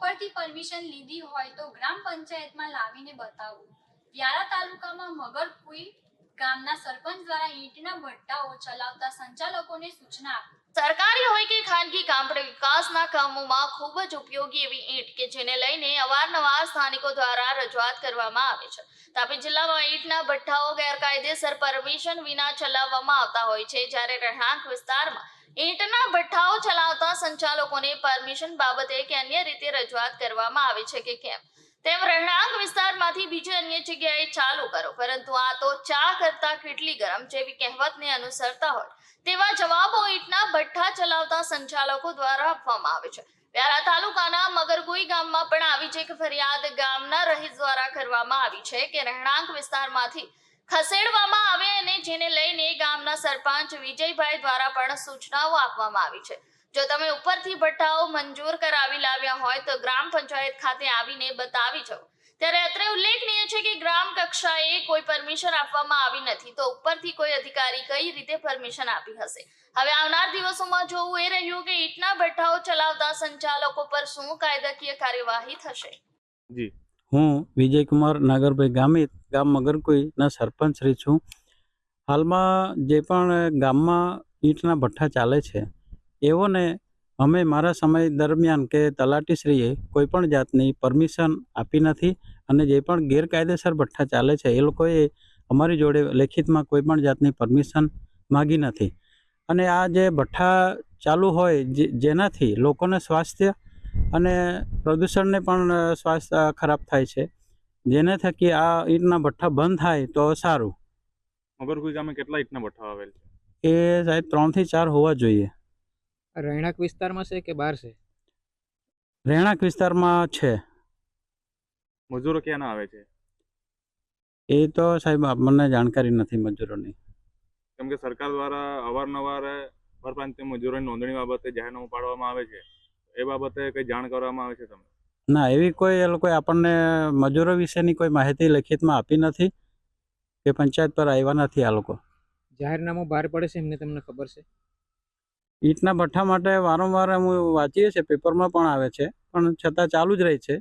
ઉપરથી પરમિશન લીધી હોય તો ગ્રામ પંચાયતમાં લાવીને બતાવો। વ્યારા તાલુકામાં મગરકુઈ ગામના સરપંચ દ્વારા ઈંટના ભઠ્ઠાઓ ચલાવતા સંચાલકોને સૂચના આપી। સરકારી હોય કે ખાનગી ગામડે વિકાસના કામોમાં ખૂબ જ ઉપયોગી એવી ઈંટ કે જેને લઈને અવારનવાર સ્થાનિકો દ્વારા રજૂઆત કરવામાં આવે છે। તાપી જિલ્લામાં ઈંટના ભઠ્ઠાઓ ગેરકાયદેસર પરમિશન વિના ચલાવવામાં આવતા હોય છે, જ્યારે રહેણાંક વિસ્તારમાં ઈંટના ભઠ્ઠાઓ ચલાવતા સંચાલકોને પરમિશન બાબતે કે અન્ય રીતે રજૂઆત કરવામાં આવે છે કે કેમ તેમ રહેણાંક વિસ્તારમાંથી બીજી અન્ય જગ્યાએ ચાલુ કરો, પરંતુ આ તો ચા કરતા કેટલી ગરમ જેવી કહેવતને અનુસરતા હોય તેવા જવાબો ઈંટના ભઠ્ઠા ચલાવતા સંચાલકો દ્વારા આપવામાં આવે છે। વ્યારા તાલુકાના મગરકુઈ ગામમાં પણ આવી જ એક ફરિયાદ ગામના રહીશ દ્વારા કરવામાં આવી છે કે રહેણાંક વિસ્તારમાંથી ખસેડવામાં આવે અને જેને લઈને ગામના સરપંચ વિજયભાઈ દ્વારા પણ સૂચનાઓ આપવામાં આવી છે। જો તમે ઉપરથી ભઠ્ઠાઓ મંજૂર કરાવી લાવ્યા હોય તો ગ્રામ પંચાયત ખાતે આવીને બતાવી જાઓ। ત્યારે અત્રે ઉલ્લેખનીય છે કે ગ્રામ કક્ષાએ કોઈ પરમિશન આપવામાં આવી નથી, તો ઉપરથી કોઈ અધિકારી કઈ રીતે પરમિશન આપી હશે। હવે આવનાર દિવસોમાં જોવું એ રહ્યું કે ઈંટના ભઠ્ઠાઓ ચલાવતા સંચાલકો પર શું કાયદાકીય કાર્યવાહી થશે। જી, હું વિજયકુમાર નાગરભાઈ ગામિત ગામ મગરકુઈના સરપંચ શ્રી છું। હાલમાં જે પણ ગામમાં ઈંટના ભઠ્ઠા ચાલે છે એઓને અમે મારા સમય દરમિયાન કે તલાટીશ્રીએ કોઈ પણ જાતની પરમિશન આપી નથી અને જે પણ ગેરકાયદેસર ભઠ્ઠા ચાલે છે એ લોકોએ અમારી જોડે લેખિતમાં કોઈ પણ જાતની પરમિશન માગી નથી અને આ જે ભઠ્ઠા ચાલુ હોય જેનાથી લોકોને સ્વાસ્થ્ય અને પ્રદૂષણને પણ સ્વાસ્થ્ય ખરાબ થાય છે, જેને થકી આ ઈંટના ભઠ્ઠા બંધ થાય તો સારું। મગરકુઈ ગામે કેટલા ઈંટના ભઠ્ઠા આવેલ છે? એ સાહેબ 3 થી 4 હોવા જોઈએ। રહેણાંક વિસ્તારમાં છે કે બહાર છે? રહેણાંક વિસ્તારમાં છે। મજૂરો ક્યાંના આવે છે? એ તો સાહેબ મને જાણકારી નથી મજૂરોની, કેમ કે સરકાર દ્વારા અવારનવાર પરપ્રાંતીય મજૂરોની નોંધણી બાબતે જાહેરનામું પાડવામાં આવે છે, એ બાબતે કઈ જાણ કરવામાં આવે છે તમે? ના, એવી કોઈ એ લોકોએ આપણને મજૂરો વિશેની કોઈ માહિતી લેખિતમાં આપી નથી કે પંચાયત પર આવ્યા નથી આ લોકો। જાહેરનામું બહાર પડે છે એમને તમને ખબર છે? ઈંટના ભઠ્ઠા માટે વારંવાર અમે વાંચીએ છીએ, પેપરમાં પણ આવે છે, પણ છતાં ચાલુ જ રહે છે।